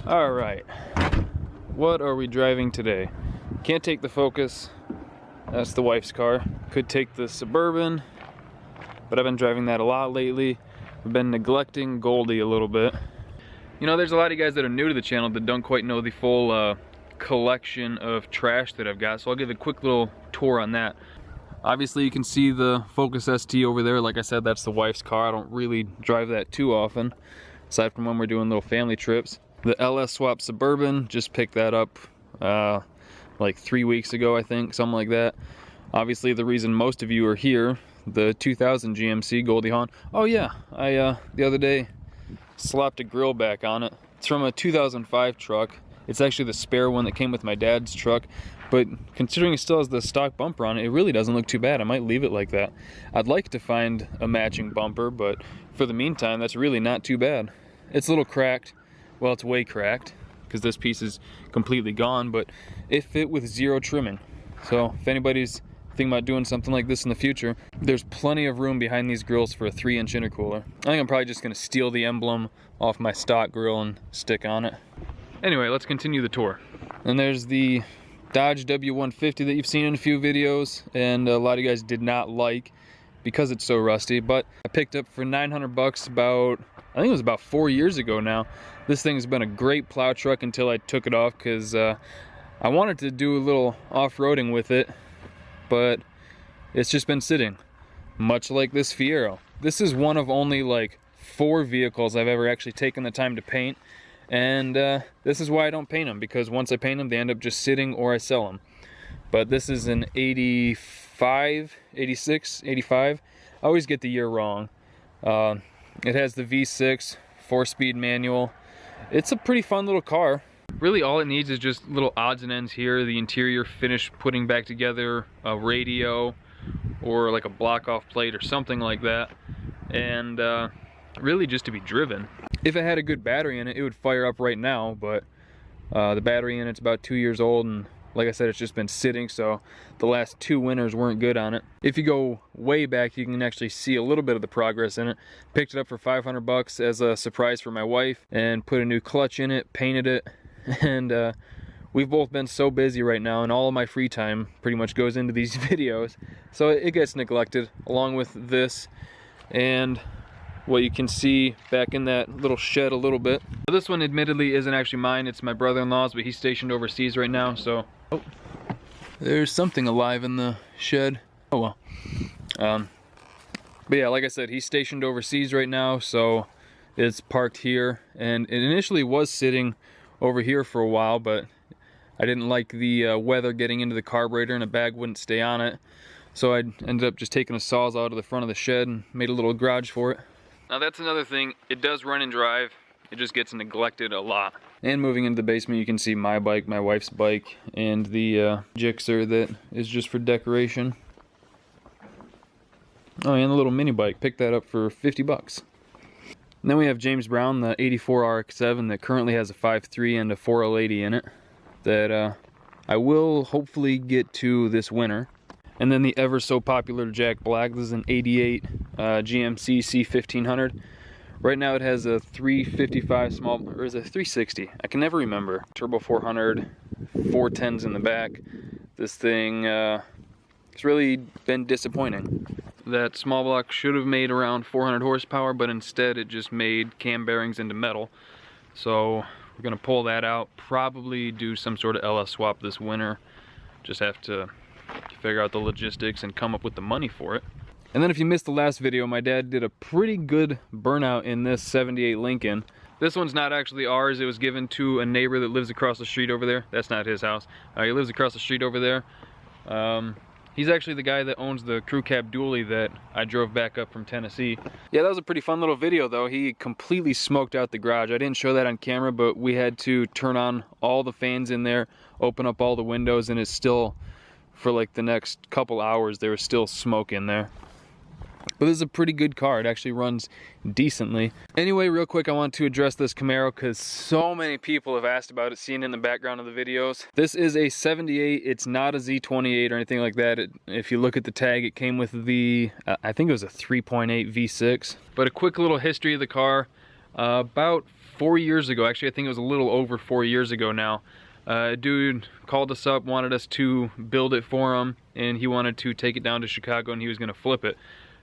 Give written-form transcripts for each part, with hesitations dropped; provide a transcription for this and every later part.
All right, what are we driving today? Can't take the Focus, that's the wife's car. Could take the Suburban, but I've been driving that a lot lately. I've been neglecting Goldie a little bit. You know, there's a lot of you guys that are new to the channel that don't quite know the full collection of trash that I've got, so I'll give a quick little tour on that. Obviously you can see the Focus ST over there. Like I said, that's the wife's car. I don't really drive that too often, aside from when we're doing little family trips. The LS Swap Suburban, just picked that up like 3 weeks ago, I think, something like that. Obviously the reason most of you are here, the 2000 GMC Goldie Hawn. Oh yeah, I the other day slapped a grill back on it. It's from a 2005 truck. It's actually the spare one that came with my dad's truck, but considering it still has the stock bumper on it, it really doesn't look too bad. I might leave it like that. I'd like to find a matching bumper, but for the meantime, that's really not too bad. It's a little cracked. Well, it's way cracked because this piece is completely gone, but it fit with zero trimming. So if anybody's thinking about doing something like this in the future, there's plenty of room behind these grills for a 3-inch intercooler. I think I'm probably just gonna steal the emblem off my stock grill and stick on it. Anyway, let's continue the tour. And there's the Dodge W150 that you've seen in a few videos, and a lot of you guys did not like because it's so rusty, but I picked up for 900 bucks about, I think it was about 4 years ago now. This thing's been a great plow truck until I took it off because I wanted to do a little off-roading with it, but it's just been sitting, much like this Fiero. This is one of only like 4 vehicles I've ever actually taken the time to paint, and this is why I don't paint them, because once I paint them, they end up just sitting or I sell them. But this is an 85, 86, 85. I always get the year wrong. It has the V6, 4-speed manual. It's a pretty fun little car. Really all it needs is just little odds and ends here, the interior finish, putting back together a radio or like a block off plate or something like that, and really just to be driven. If it had a good battery in it, it would fire up right now, but the battery in it's about 2 years old, and like I said, it's just been sitting, so the last 2 winters weren't good on it. If you go way back, you can actually see a little bit of the progress in it. Picked it up for 500 bucks as a surprise for my wife and put a new clutch in it, painted it, and we've both been so busy right now, and all of my free time pretty much goes into these videos, so it gets neglected, along with this and what you can see back in that little shed a little bit. This one admittedly isn't actually mine, it's my brother-in-law's, but he's stationed overseas right now, so oh, there's something alive in the shed. Oh well. But yeah, like I said, he's stationed overseas right now, so it's parked here, and it initially was sitting over here for a while, but I didn't like the weather getting into the carburetor, and a bag wouldn't stay on it, so I ended up just taking a Sawzall to the front of the shed and made a little garage for it. Now that's another thing, it does run and drive, it just gets neglected a lot. And moving into the basement, you can see my bike, my wife's bike, and the Gixxer that is just for decoration. Oh, and the little mini bike, picked that up for 50 bucks. And then we have James Brown, the 84 RX-7 that currently has a 5.3 and a 4L80 in it, that I will hopefully get to this winter. And then the ever so popular Jack Black. This is an 88 GMC C1500. Right now it has a 355 small, or is it 360? I can never remember. Turbo 400, 410s in the back. This thing it's really been disappointing. That small block should have made around 400 horsepower, but instead it just made cam bearings into metal. So we're gonna pull that out, probably do some sort of LS swap this winter. Just have to figure out the logistics and come up with the money for it. And then if you missed the last video, my dad did a pretty good burnout in this 78 Lincoln. This one's not actually ours, it was given to a neighbor that lives across the street over there. That's not his house. He lives across the street over there. He's actually the guy that owns the crew cab dually that I drove back up from Tennessee. Yeah, that was a pretty fun little video though. He completely smoked out the garage. I didn't show that on camera, but we had to turn on all the fans in there, open up all the windows, and it's still, for like the next couple hours, there was still smoke in there. But this is a pretty good car. It actually runs decently. Anyway, real quick, I want to address this Camaro because so many people have asked about it, seen it in the background of the videos. This is a 78. It's not a Z28 or anything like that. If you look at the tag, it came with the, I think it was a 3.8 V6. But a quick little history of the car. About 4 years ago. Actually, I think it was a little over 4 years ago now. A dude called us up, wanted us to build it for him, and he wanted to take it down to Chicago and he was gonna flip it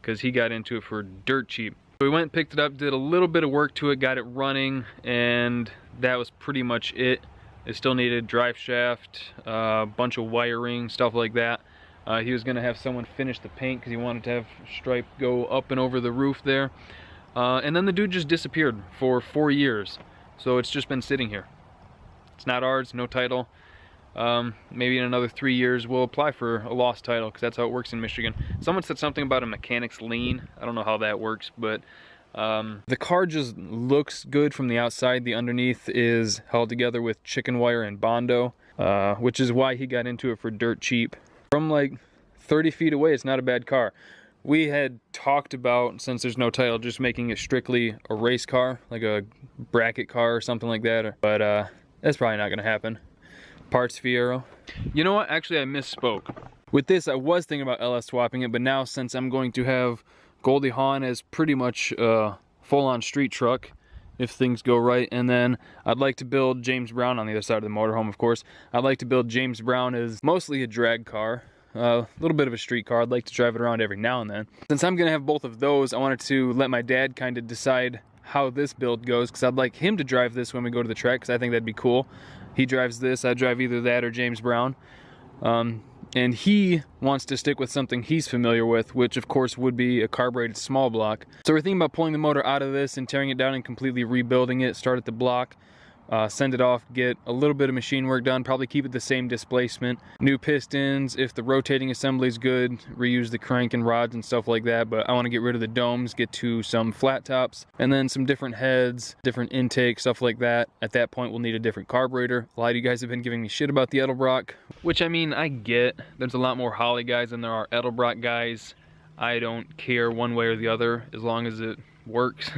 because he got into it for dirt cheap. So we went, picked it up, did a little bit of work to it, got it running, and that was pretty much it. It still needed drive shaft, a bunch of wiring, stuff like that. He was gonna have someone finish the paint because he wanted to have stripe go up and over the roof there. And then the dude just disappeared for 4 years. So it's just been sitting here. It's not ours, no title. Maybe in another 3 years we'll apply for a lost title because that's how it works in Michigan. Someone said something about a mechanic's lien. I don't know how that works, but the car just looks good from the outside. The underneath is held together with chicken wire and Bondo, which is why he got into it for dirt cheap. From like 30 feet away, it's not a bad car. We had talked about, since there's no title, just making it strictly a race car, like a bracket car or something like that. But that's probably not gonna happen. Parts Fiero. You know what? Actually, I misspoke. With this, I was thinking about LS swapping it, but now since I'm going to have Goldie Hawn as pretty much a full-on street truck, if things go right, and then I'd like to build James Brown on the other side of the motorhome, of course. I'd like to build James Brown as mostly a drag car, a little bit of a street car. I'd like to drive it around every now and then. Since I'm gonna have both of those, I wanted to let my dad kind of decide how this build goes, because I'd like him to drive this when we go to the track, because I think that'd be cool. He drives this, I drive either that or James Brown. And he wants to stick with something he's familiar with, which of course would be a carbureted small block. So we're thinking about pulling the motor out of this and tearing it down and completely rebuilding it, start at the block, send it off, get a little bit of machine work done, probably keep it the same displacement, new pistons, if the rotating assembly is good, reuse the crank and rods and stuff like that. But I want to get rid of the domes, get to some flat tops, and then some different heads, different intake, stuff like that. At that point we'll need a different carburetor. A lot of you guys have been giving me shit about the Edelbrock, which I mean, I get. There's a lot more Holley guys than there are Edelbrock guys. I don't care one way or the other as long as it works.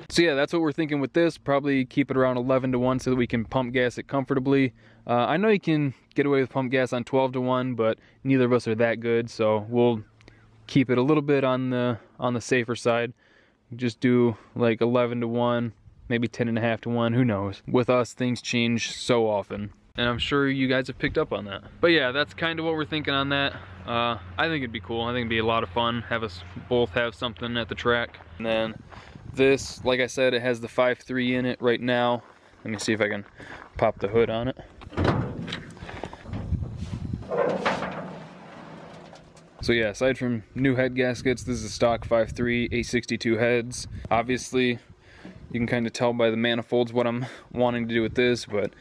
So yeah, that's what we're thinking with this. Probably keep it around 11-to-1 so that we can pump gas it comfortably. I know you can get away with pump gas on 12-to-1, but neither of us are that good, so we'll keep it a little bit on the safer side. Just do like 11-to-1, maybe 10.5-to-1, who knows. With us, things change so often, and I'm sure you guys have picked up on that. But yeah, that's kind of what we're thinking on that. I think it'd be cool. I think it'd be a lot of fun, have us both have something at the track. And then this, like I said, it has the 5.3 in it right now. Let me see if I can pop the hood on it. So yeah, aside from new head gaskets, this is a stock 5.3, 862 heads. Obviously, you can kind of tell by the manifolds what I'm wanting to do with this, but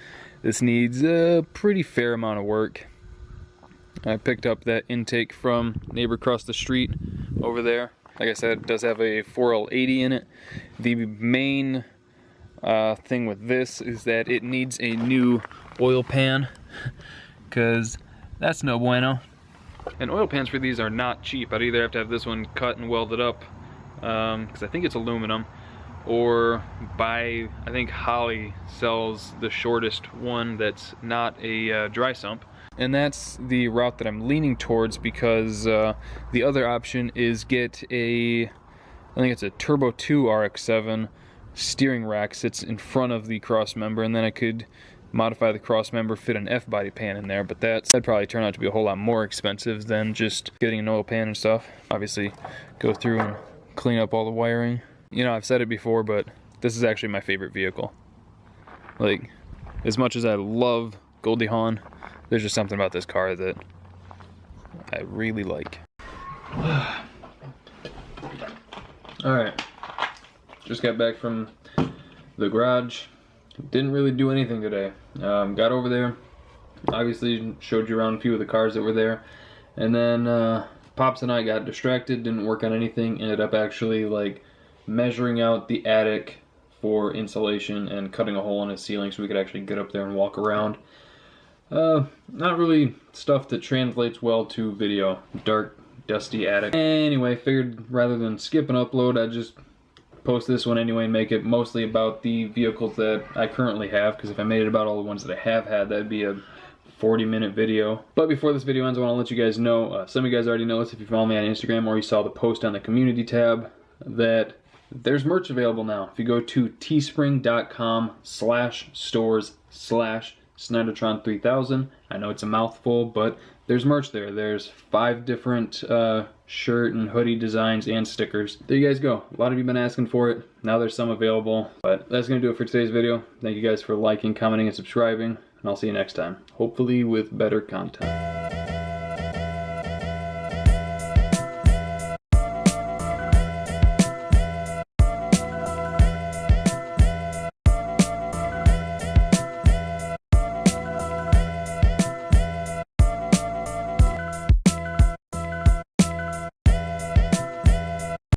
this needs a pretty fair amount of work. I picked up that intake from neighbor across the street over there. Like I said, it does have a 4L80 in it. The main thing with this is that it needs a new oil pan, because that's no bueno. And oil pans for these are not cheap. I'd either have to have this one cut and welded up, because I think it's aluminum, or buy, I think Holley sells the shortest one that's not a dry sump. And that's the route that I'm leaning towards, because the other option is get a, I think it's a Turbo 2 RX-7 steering rack sits in front of the cross member, and then I could modify the cross member, fit an F-body pan in there, but that'd probably turn out to be a whole lot more expensive than just getting an oil pan and stuff. Obviously, go through and clean up all the wiring. You know, I've said it before, but this is actually my favorite vehicle. Like, as much as I love Goldie Hawn, there's just something about this car that I really like. Alright, just got back from the garage. Didn't really do anything today. Got over there, obviously showed you around a few of the cars that were there, and then Pops and I got distracted, didn't work on anything, ended up actually like measuring out the attic for insulation and cutting a hole in its ceiling so we could actually get up there and walk around. Not really stuff that translates well to video. Dark, dusty attic. Anyway, figured rather than skip an upload, I'd just post this one anyway and make it mostly about the vehicles that I currently have, because if I made it about all the ones that I have had, that'd be a 40-minute video. But before this video ends, I want to let you guys know, some of you guys already know this if you follow me on Instagram or you saw the post on the community tab, that there's merch available now. If you go to teespring.com/stores/SnyderTron3000, I know it's a mouthful, but there's merch there. There's 5 different shirt and hoodie designs and stickers. There you guys go. A lot of you have been asking for it. Now there's some available. But that's going to do it for today's video. Thank you guys for liking, commenting, and subscribing. And I'll see you next time. Hopefully with better content.